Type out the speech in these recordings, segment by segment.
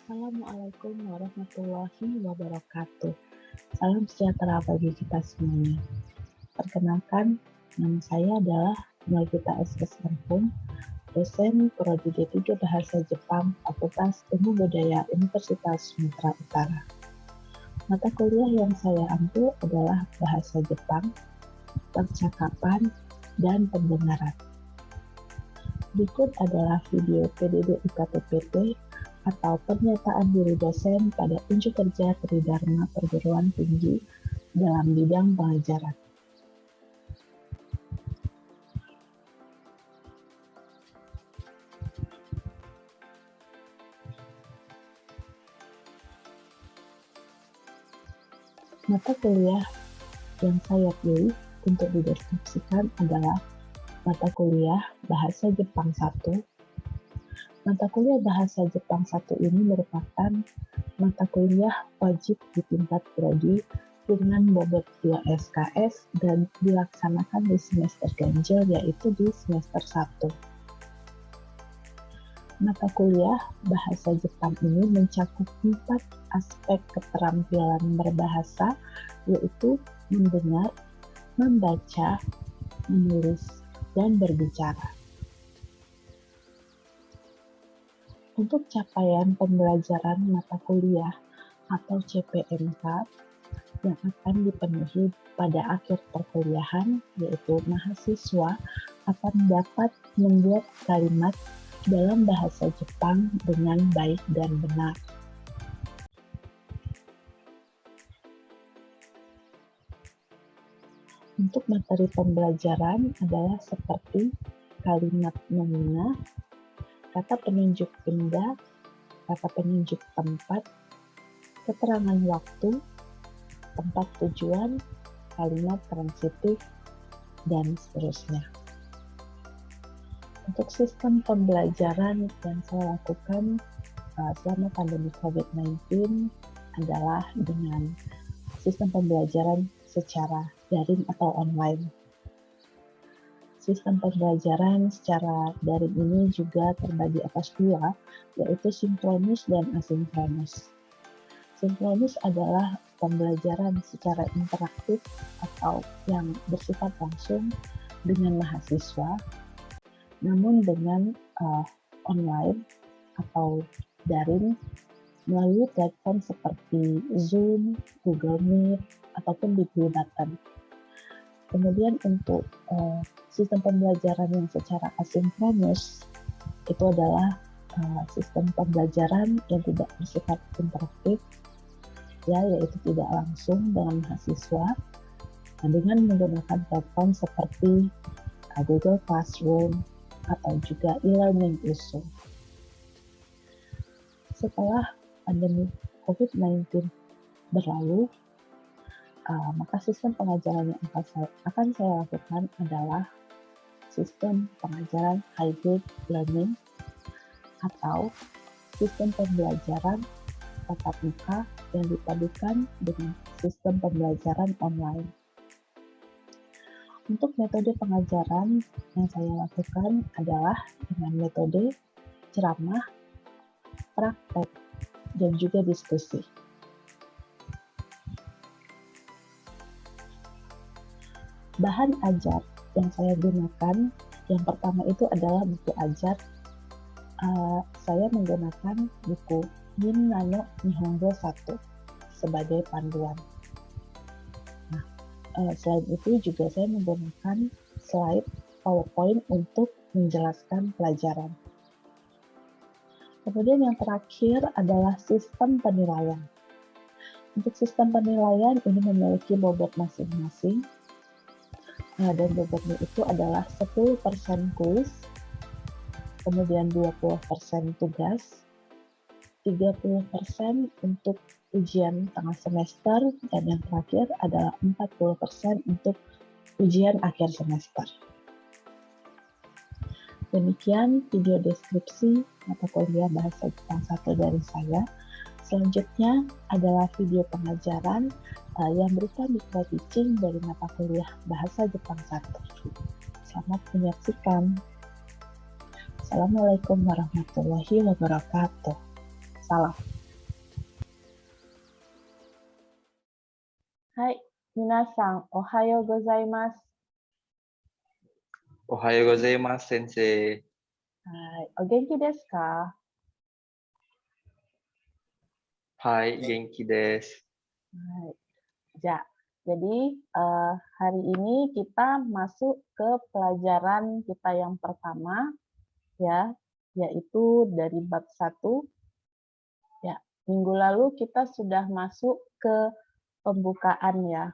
Assalamualaikum warahmatullahi wabarakatuh. Salam sejahtera bagi kita semuanya. Perkenalkan, nama saya adalah Nagita S.S.Anpun, dosen Prodi D3 Bahasa Jepang, Fakultas Ilmu Budaya Universitas Sumatera Utara. Mata kuliah yang saya ambil adalah Bahasa Jepang, Percakapan, dan Pendengaran. Berikut adalah video PDD UKT-PT atau pernyataan diri dosen pada unjuk kerja Tridharma Perguruan Tinggi dalam bidang pengajaran. Mata kuliah yang saya pilih untuk dideskripsikan adalah mata kuliah Bahasa Jepang 1. Mata kuliah Bahasa Jepang 1 ini merupakan mata kuliah wajib di tingkat prodi dengan bobot 2 SKS dan dilaksanakan di semester ganjil, yaitu di semester 1. Mata kuliah Bahasa Jepang ini mencakup 4 aspek keterampilan berbahasa, yaitu mendengar, membaca, menulis, dan berbicara. Untuk capaian pembelajaran mata kuliah atau CPMK yang akan dipenuhi pada akhir perkuliahan, yaitu mahasiswa akan dapat membuat kalimat dalam bahasa Jepang dengan baik dan benar. Untuk materi pembelajaran adalah seperti kalimat nomina, kata penunjuk benda, kata penunjuk tempat, keterangan waktu, tempat tujuan, kalimat transitif, dan seterusnya. Untuk sistem pembelajaran yang saya lakukan selama pandemi COVID-19 adalah dengan sistem pembelajaran secara daring atau online. Sistem pembelajaran secara daring ini juga terbagi atas dua, yaitu sinkronus dan asinkronus. Sinkronus adalah pembelajaran secara interaktif atau yang bersifat langsung dengan mahasiswa, namun dengan online atau daring melalui platform seperti Zoom, Google Meet, ataupun Video Button. Kemudian untuk sistem pembelajaran yang secara asinkronus itu adalah sistem pembelajaran yang tidak bersifat interaktif, yaitu tidak langsung dengan mahasiswa, dengan menggunakan platform seperti Google Classroom atau juga e-learning isu. Setelah pandemi COVID-19 berlalu, maka sistem pengajaran yang akan saya lakukan adalah sistem pengajaran hybrid learning atau sistem pembelajaran tatap muka yang dipadukan dengan sistem pembelajaran online. Untuk metode pengajaran yang saya lakukan adalah dengan metode ceramah, praktek, dan juga diskusi. Bahan ajar yang saya gunakan, yang pertama itu adalah buku ajar. Saya menggunakan buku Min Nano Nihongo 1 sebagai panduan. Selain itu juga saya menggunakan slide PowerPoint untuk menjelaskan pelajaran. Kemudian yang terakhir adalah sistem penilaian. Untuk sistem penilaian ini memiliki bobot masing-masing. Dan bobotnya itu adalah 10% kuis, kemudian 20% tugas, 30% untuk ujian tengah semester, dan yang terakhir adalah 40% untuk ujian akhir semester. Demikian video deskripsi mata kuliah Bahasa Jepang 1 dari saya. Selanjutnya adalah video pengajaran yang berupa micro teaching dari mata kuliah Bahasa Jepang 1. Selamat menyaksikan. Assalamualaikum warahmatullahi wabarakatuh. Salam. Minasan, ohayo gozaimasu. Ohayo gozaimasu, sensei. Hai, o genki desu ka? Hai, genki desu. Hai. Jadi hari ini kita masuk ke pelajaran kita yang pertama, ya, yaitu dari bab 1. Ya, minggu lalu kita sudah masuk ke pembukaan ya,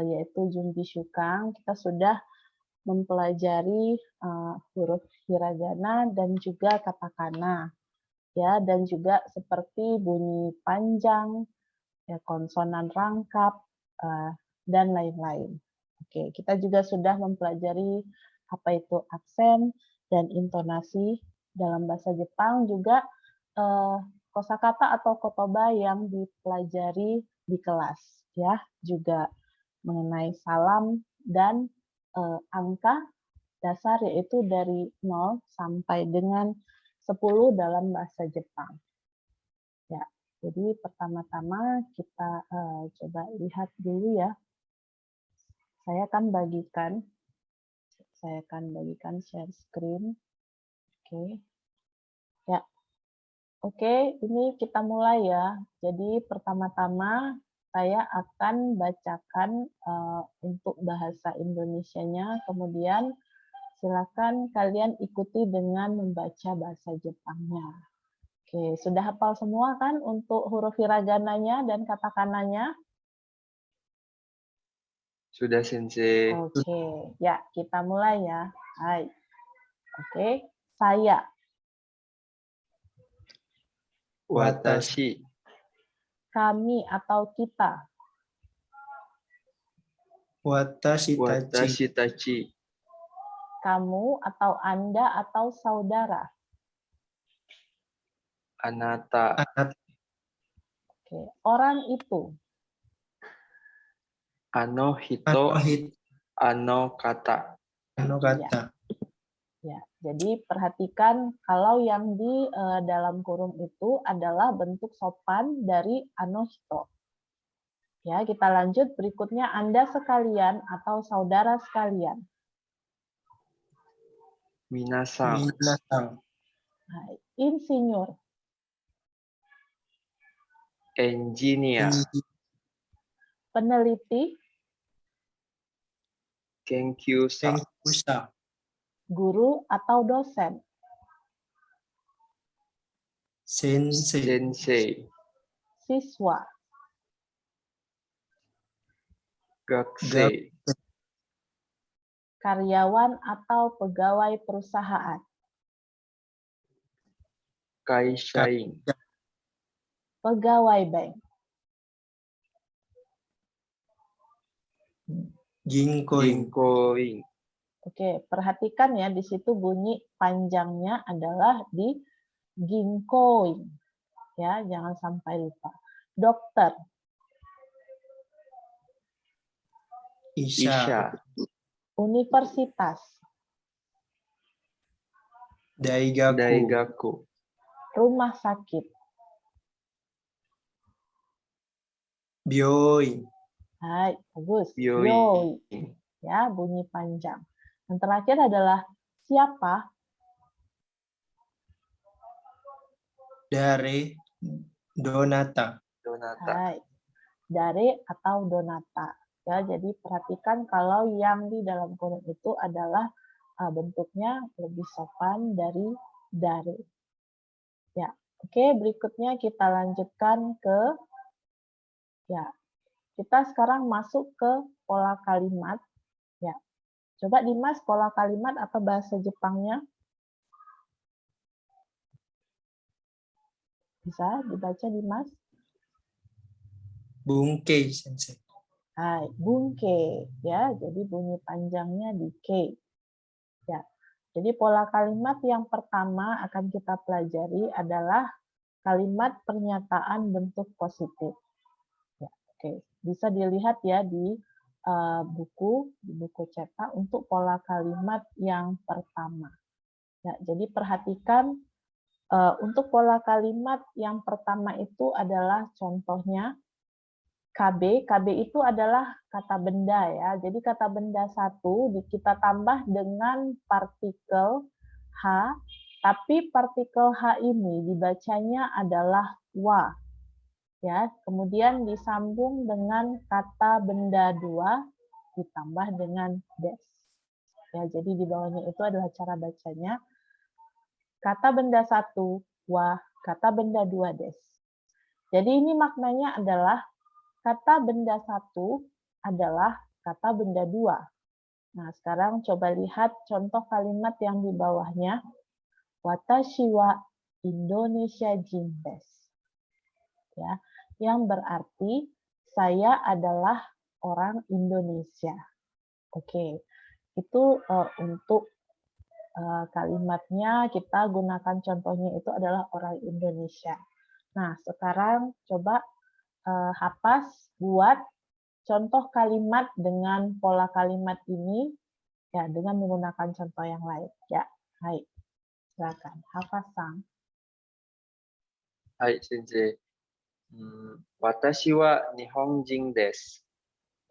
yaitu Junbi Shukang. Kita sudah mempelajari huruf hiragana dan juga katakana, ya, dan juga seperti bunyi panjang, ya, konsonan rangkap, dan lain-lain. Oke, kita juga sudah mempelajari apa itu aksen dan intonasi dalam bahasa Jepang, juga kosakata atau kotoba yang dipelajari di kelas, ya, juga mengenai salam dan angka dasar, yaitu dari 0 sampai dengan 10 dalam bahasa Jepang. Ya, jadi pertama-tama kita coba lihat dulu ya. Saya akan bagikan share screen. Oke. Ya. Oke, ini kita mulai ya. Jadi pertama-tama saya akan bacakan untuk bahasa Indonesianya, kemudian silakan kalian ikuti dengan membaca bahasa Jepangnya. Oke, sudah hafal semua kan untuk huruf hiragananya dan katakananya? Sudah, sensei. Oke, ya kita mulai ya. Hai. Oke, saya. Watashi. Kami atau kita. Watashi tachi. Kamu atau Anda atau saudara. Anata. Oke, orang itu. Ano hito. Ano kata. Ya, jadi perhatikan kalau yang di dalam kurung itu adalah bentuk sopan dari ano hito. Ya, kita lanjut berikutnya, Anda sekalian atau saudara sekalian. Minasan. Insinyur. Engineer. Peneliti. Kenkyusa. Guru atau dosen. Sensei. Siswa. Gakusei. Karyawan atau pegawai perusahaan. Kaishain. Pegawai bank. Ginkoin. Oke, perhatikan ya, di situ bunyi panjangnya adalah di ginkoin. Ya, jangan sampai lupa. Dokter. Isha. Universitas. Daigaku. Rumah sakit. Byoin. Hai, bagus. Byoi. Ya, bunyi panjang. Yang terakhir adalah siapa? Dari Donata. Hai. Dari atau donata. Ya, jadi perhatikan kalau yang di dalam kurung itu adalah bentuknya lebih sopan dari. Ya, oke. Berikutnya kita lanjutkan ke, ya, kita sekarang masuk ke pola kalimat. Ya, coba Dimas pola kalimat atau bahasa Jepangnya. Bisa dibaca Dimas? Bungkei, sensei. Hai, bungke, ya, jadi bunyi panjangnya di K. Ya, jadi pola kalimat yang pertama akan kita pelajari adalah kalimat pernyataan bentuk positif. Ya, oke, bisa dilihat ya di buku cetak untuk pola kalimat yang pertama. Ya, jadi perhatikan untuk pola kalimat yang pertama itu adalah contohnya KB itu adalah kata benda ya. Jadi kata benda satu kita tambah dengan partikel H, tapi partikel H ini dibacanya adalah wa. Ya, kemudian disambung dengan kata benda dua ditambah dengan des. Ya, jadi di bawahnya itu adalah cara bacanya. Kata benda satu wa, kata benda dua des. Jadi ini maknanya adalah kata benda satu adalah kata benda dua. Nah, sekarang coba lihat contoh kalimat yang di bawahnya. Watashi wa Indonesia jin desu. Ya, yang berarti saya adalah orang Indonesia. Oke, itu untuk kalimatnya kita gunakan contohnya itu adalah orang Indonesia. Nah, sekarang coba Hapas buat contoh kalimat dengan pola kalimat ini ya dengan menggunakan contoh yang lain. Ya, hai. Silakan, Hapas-san. Hai, Sensei. Watashi wa Nihonjin desu.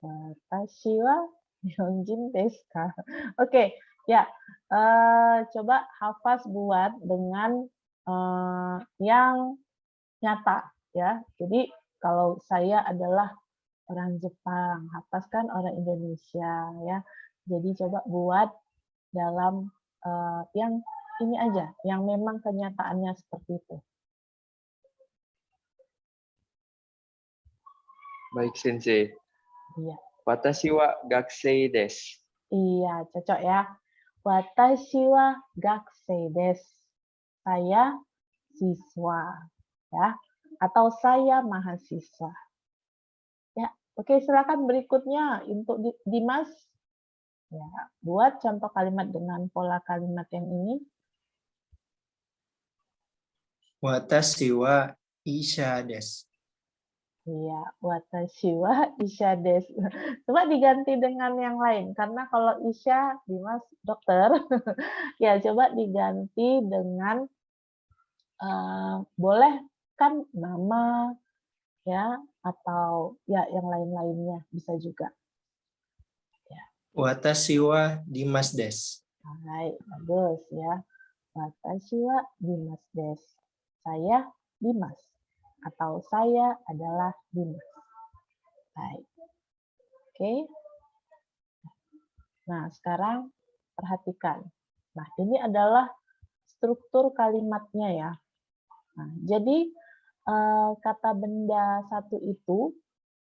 Watashi wa Nihonjin desu ka? Oke, ya. Coba Hafaz buat dengan yang nyata ya. Jadi kalau saya adalah orang Jepang, Hafaz kan orang Indonesia ya. Jadi coba buat dalam yang ini aja, yang memang kenyataannya seperti itu. Baik, Sensei. Iya. Watashi wa gakusei desu. Iya, cocok ya. Watashi wa gakusei desu. Saya siswa, ya. Atau saya mahasiswa. Ya, oke, silakan berikutnya untuk Dimas. Ya, buat contoh kalimat dengan pola kalimat yang ini. Watashi wa isha desu. Iya, watashi wa isha desu. Coba diganti dengan yang lain, karena kalau isha, Dimas dokter, ya coba diganti dengan boleh kan nama, ya, atau ya yang lain-lainnya bisa juga. Ya. Watashi wa Dimas desu. Hai, bagus ya. Watashi wa Dimas desu. Saya Dimas. Atau saya adalah Dimas. Baik. Oke. Nah, sekarang perhatikan. Nah, ini adalah struktur kalimatnya ya. Nah, jadi kata benda satu itu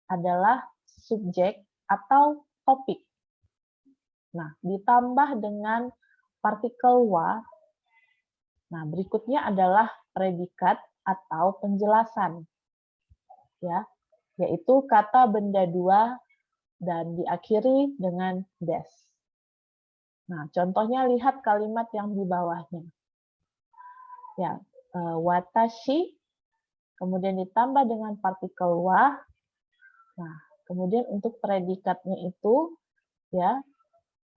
adalah subjek atau topik. Nah, ditambah dengan partikel wa. Nah, berikutnya adalah predikat atau penjelasan. Ya, yaitu kata benda dua dan diakhiri dengan des. Nah, contohnya lihat kalimat yang di bawahnya. Ya, watashi, kemudian ditambah dengan partikel wa. Nah, kemudian untuk predikatnya itu, ya,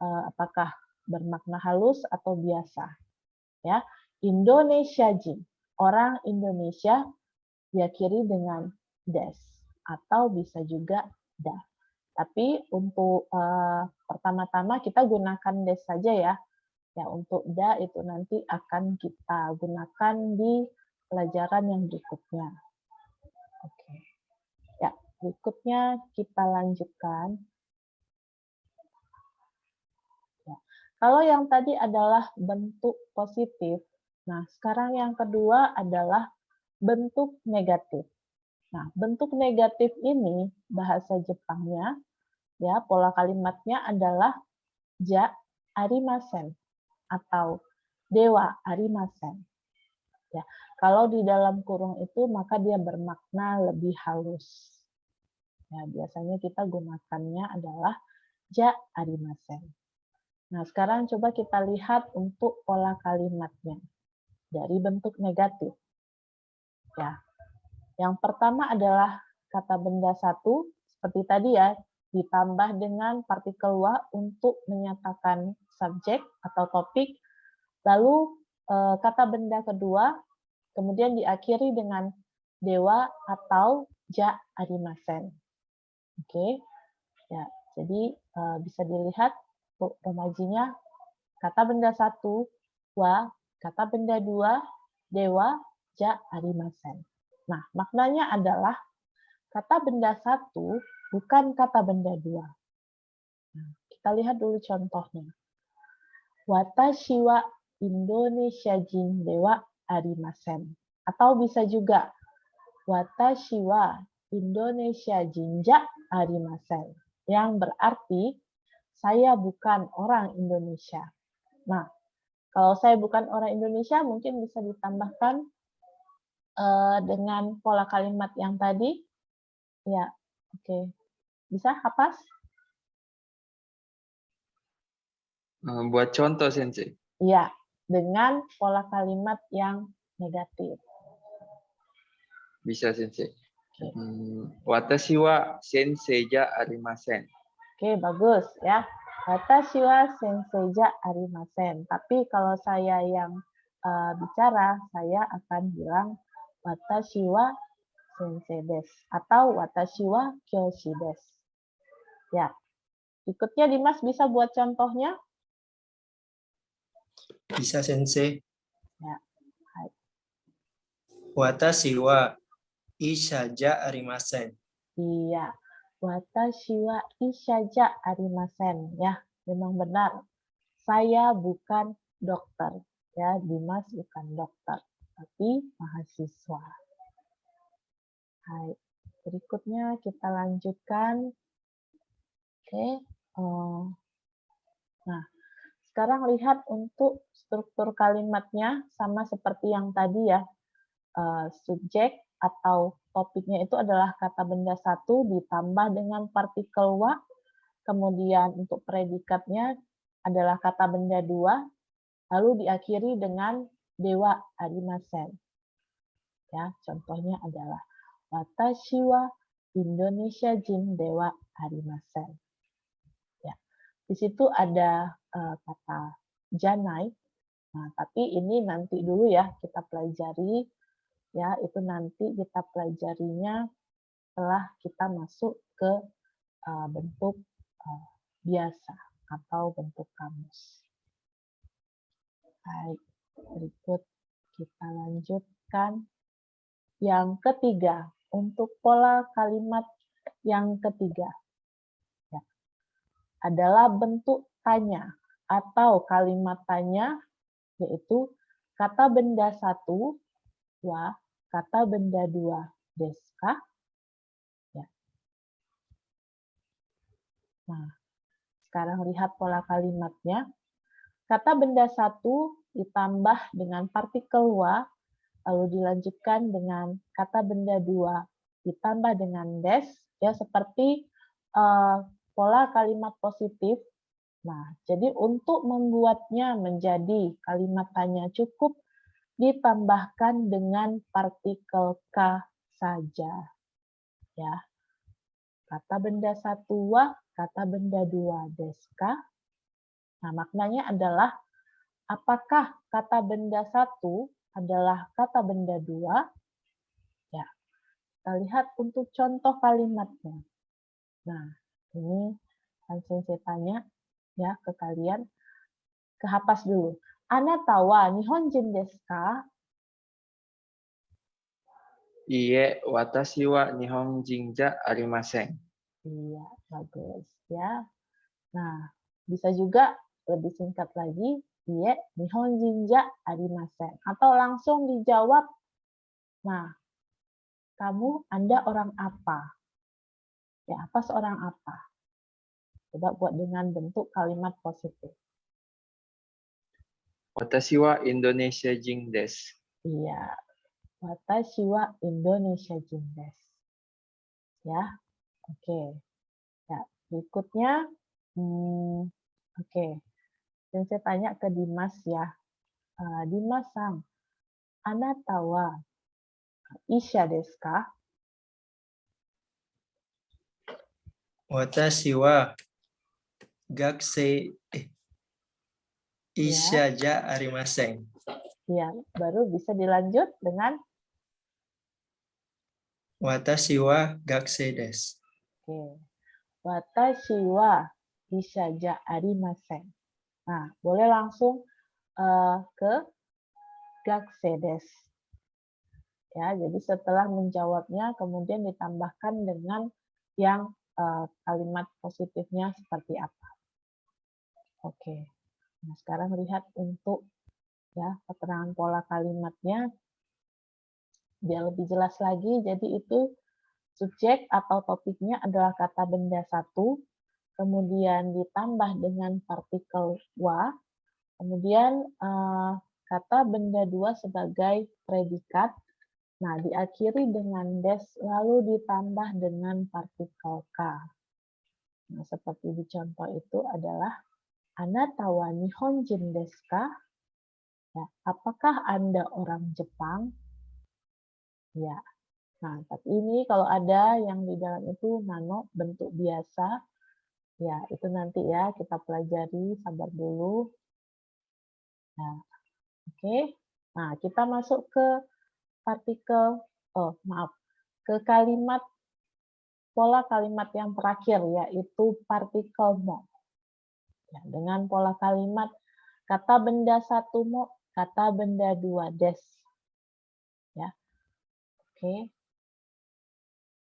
apakah bermakna halus atau biasa? Ya, Indonesia jin, orang Indonesia, diakhiri dengan des atau bisa juga da. Tapi untuk pertama-tama kita gunakan des saja ya. Ya, untuk da itu nanti akan kita gunakan di pelajaran yang berikutnya. Oke. Ya, berikutnya kita lanjutkan. Ya. Kalau yang tadi adalah bentuk positif, nah sekarang yang kedua adalah bentuk negatif. Nah, bentuk negatif ini bahasa Jepangnya, ya pola kalimatnya adalah ja arimasen atau dewa arimasen. Ya, kalau di dalam kurung itu maka dia bermakna lebih halus. Ya, biasanya kita gunakannya adalah ja arimasen. Nah, sekarang coba kita lihat untuk pola kalimatnya dari bentuk negatif. Ya, yang pertama adalah kata benda satu, seperti tadi ya, ditambah dengan partikel wa untuk menyatakan subjek atau topik, lalu kata benda kedua, kemudian diakhiri dengan dewa atau ja arimasen. Oke. Ya, jadi bisa dilihat romajinya kata benda 1, wa, kata benda 2, dewa, ja, arimasen. Nah, maknanya adalah kata benda 1 bukan kata benda 2. Nah, kita lihat dulu contohnya. Watashi wa Indonesia jin dewa arimasen. Atau bisa juga Watashi wa Indonesia jinja arimasen. Yang berarti saya bukan orang Indonesia. Nah, kalau saya bukan orang Indonesia mungkin bisa ditambahkan dengan pola kalimat yang tadi. Ya, oke. Bisa, Hapas? Buat contoh, Sensei. Iya, dengan pola kalimat yang negatif. Bisa, Sensei. Oke. Watashi wa sensei ja arimasen. Oke, bagus ya. Watashi wa sensei ja arimasen. Tapi kalau saya yang bicara, saya akan bilang watashi wa sensei desu atau watashi wa kyoshi desu. Ya. Ikutnya Dimas bisa buat contohnya? Bisa, Sensei. Ya. Hai. Watashi wa isha ja arimasen. Iya. Watashi wa isha ja arimasen. Ya, memang benar. Saya bukan dokter. Ya, Dimas bukan dokter, tapi mahasiswa. Hai. Berikutnya kita lanjutkan. Oke. Nah, sekarang lihat untuk struktur kalimatnya sama seperti yang tadi ya. Subjek atau topiknya itu adalah kata benda 1 ditambah dengan partikel wa. Kemudian untuk predikatnya adalah kata benda 2, lalu diakhiri dengan dewa arimasen. Ya, contohnya adalah watashi wa Indonesia jin dewa arimasen. Ya, di situ ada kata janai. Nah, tapi ini nanti dulu ya kita pelajari. Ya, itu nanti kita pelajarinya setelah kita masuk ke bentuk biasa atau bentuk kamus. Baik, berikut kita lanjutkan. Yang ketiga, untuk pola kalimat yang ketiga ya, adalah bentuk tanya atau kalimat tanya, yaitu kata benda 1, wa, kata benda 2, desu ka? Ya. Nah, sekarang lihat pola kalimatnya. Kata benda 1 ditambah dengan partikel wa, lalu dilanjutkan dengan kata benda 2 ditambah dengan des, ya seperti pola kalimat positif. Nah, jadi untuk membuatnya menjadi kalimat tanya cukup ditambahkan dengan partikel k saja. Ya. Kata benda 1 wa, kata benda 2 des ka. Nah, maknanya adalah apakah kata benda 1 adalah kata benda 2? Ya, kita lihat untuk contoh kalimatnya. Nah, ini Sensei tanya ya ke kalian, ke Hapas dulu. Anata wa Nihonjin desu ka? Iie, watashi wa Nihonjin ja arimasen. Iya, bagus ya. Nah, bisa juga lebih singkat lagi, Iie, Nihonjin ja arimasen. Atau langsung dijawab. Nah, Anda orang apa? Ya, apa seorang apa? Coba buat dengan bentuk kalimat positif. Watashi wa Indonesia jin desu. Iya, watashi wa Indonesia jin desu. Ya, oke. Ya, berikutnya, oke. Dan saya tanya ke Dimas ya. Dimas-san, anata wa isha desu ka? Watashi wa gakusei isha ja arimasen. Ya, baru bisa dilanjut dengan Watashi wa gakusei desu. oke. Watashi wa isha ja arimasen. Nah, boleh langsung ke gakusei desu. Ya, jadi setelah menjawabnya kemudian ditambahkan dengan yang kalimat positifnya seperti apa. Oke. Nah, sekarang lihat untuk ya keterangan pola kalimatnya biar lebih jelas lagi. Jadi itu subjek atau topiknya adalah kata benda satu, kemudian ditambah dengan partikel wa, kemudian kata benda dua sebagai predikat. Nah, diakhiri dengan des, lalu ditambah dengan partikel ka. Nah, seperti di contoh itu adalah Anata wa Nihonjin desu ka? Ya, apakah Anda orang Jepang? Ya. Nah, tapi ini kalau ada yang di dalam itu nano bentuk biasa, ya itu nanti ya kita pelajari, sabar dulu. Nah, oke. Nah, kita masuk ke partikel, ke kalimat, pola kalimat yang terakhir, yaitu partikel mo. Ya, dengan pola kalimat kata benda satu mo, kata benda dua des. Ya, oke.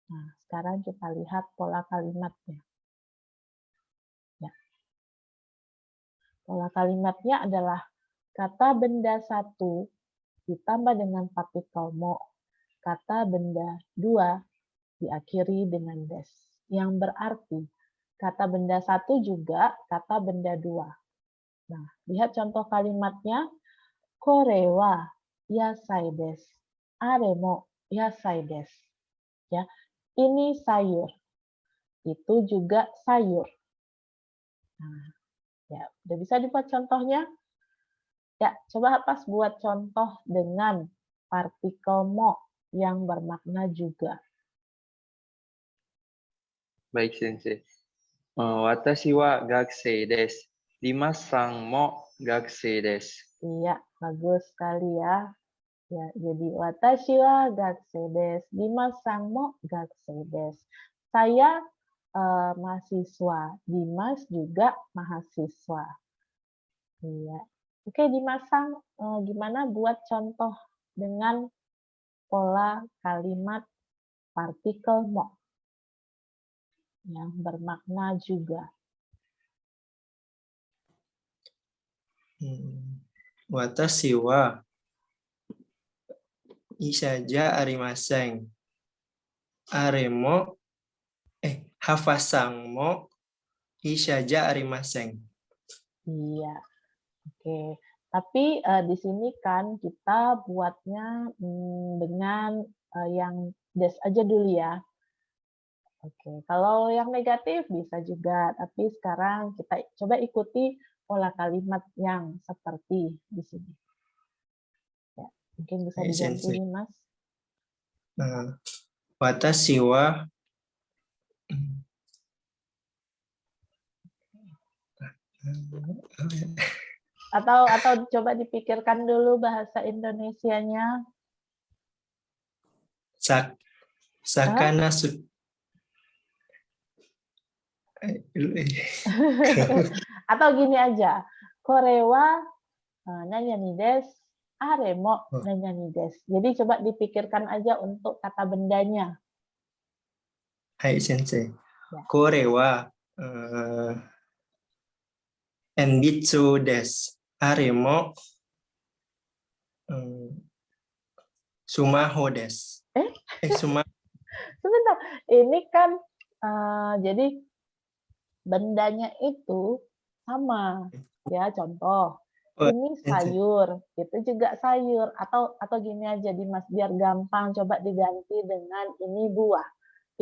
Nah, sekarang kita lihat pola kalimatnya. Ya. Pola kalimatnya adalah kata benda satu ditambah dengan partikel mo, kata benda dua diakhiri dengan des. Yang berarti kata benda satu juga kata benda dua. Nah, lihat contoh kalimatnya. Kore wa yasai desu. Are mo yasai desu. Ya, ini sayur. Itu juga sayur. Nah, ya, udah bisa dibuat contohnya? Ya, coba Hapas buat contoh dengan partikel mo yang bermakna juga. Baik, Sensei. Watashi wa gakusei desu. Dimas-san mo gakusei desu. Iya, bagus sekali ya. Ya, jadi watashi wa gakusei desu. Dimas-san mo gakusei desu. Saya mahasiswa. Dimas juga mahasiswa. Iya. Oke, Dimas-san, gimana buat contoh dengan pola kalimat partikel mo yang bermakna juga. Watashi wa isha ja arimasen. Are mo Hafa-san mo isha ja arimasen. Iya. Oke. Tapi di sini kan kita buatnya dengan yang des aja dulu ya. Oke, kalau yang negatif bisa juga, tapi sekarang kita coba ikuti pola kalimat yang seperti di sini. Ya, mungkin bisa diganti Sensei. nih, Mas. Watashi wa Atau coba dipikirkan dulu bahasa Indonesianya. sakana su Atau gini aja, korewa nanya nih des, aremo nanya nih des. Jadi coba dipikirkan aja untuk kata bendanya. Hai Sensei. Ya. Kore wa enbitsu desu. Are mo sumaho desu. Sebentar, ini kan jadi bendanya itu sama ya, contoh ini sayur, itu juga sayur, atau gini aja Dimas biar gampang, coba diganti dengan ini buah,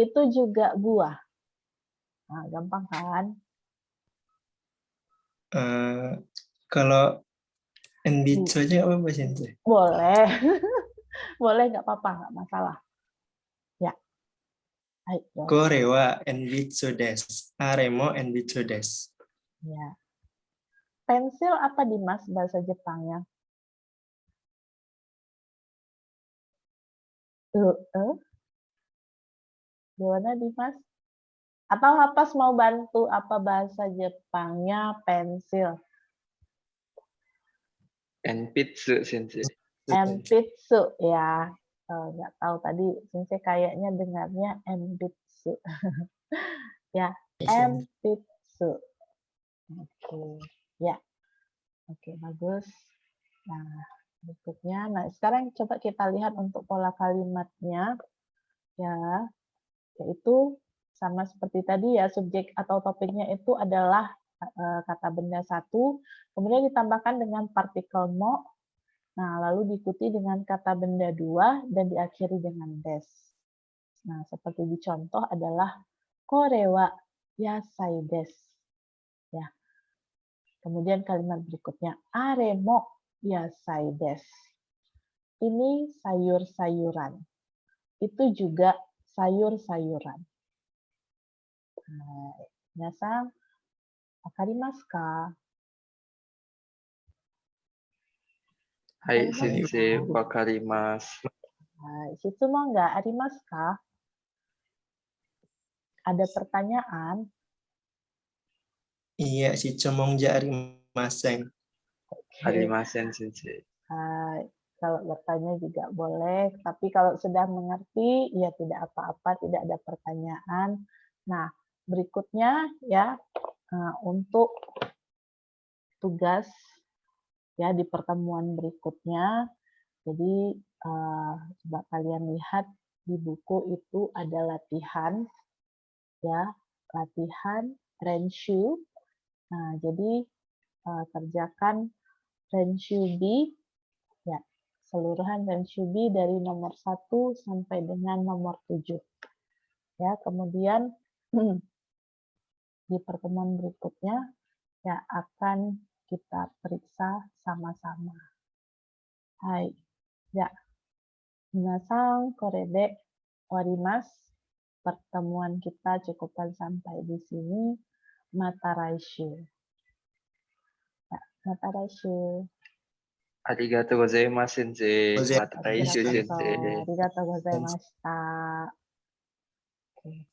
itu juga buah. Nah, gampang kan? Kalau enbitsu aja apa Mas Sensei? Boleh. Boleh, nggak apa-apa, nggak masalah. Ya. Ayo. Kore wa enbitsu desu. Are mo enbitsu desu. Ya. Pensil apa Dimas bahasa Jepangnya? Gimana Dimas? Atau Hapas mau bantu apa bahasa Jepangnya pensil? Enpitsu, Sensei. Enpitsu ya. Nggak tahu tadi Sensei kayaknya dengarnya enpitsu. Ya, enpitsu. Oke. Ya. Oke, bagus. Nah, berikutnya. Nah, sekarang coba kita lihat untuk pola kalimatnya. Ya, yaitu sama seperti tadi ya, subjek atau topiknya itu adalah kata benda satu, kemudian ditambahkan dengan partikel mo, nah lalu diikuti dengan kata benda dua, dan diakhiri dengan des. Nah, seperti di contoh adalah kore wa yasai des. Ya. Kemudian kalimat berikutnya, are mo yasai des. Ini sayur-sayuran. Itu juga sayur-sayuran. Minasan, wakarimasu ka? Hai, Sensei. Wakarimasu. Shitsumon ga arimasu ka? Ada pertanyaan? Iya, shitsumon ja arimasen. Arimasen, Sensei. Kalau bertanya juga boleh, tapi kalau sudah mengerti, ya tidak apa-apa, tidak ada pertanyaan. Nah, berikutnya ya, untuk tugas ya di pertemuan berikutnya. Jadi coba kalian lihat di buku itu ada latihan ya, latihan renshu. Nah, jadi kerjakan renshubi ya, seluruhan renshubi dari nomor 1 sampai dengan nomor 7. Ya, kemudian di pertemuan berikutnya ya akan kita periksa sama-sama. Hai. Ya. Minasan korede warimasu. Pertemuan kita cukupkan sampai di sini. Mata raishu. Ya, mata raishu. Arigatou gozaimasu, Sensei. Gozaimasu, Mata raishu, Sensei. Sensei. Arigatou gozaimashita. Oke.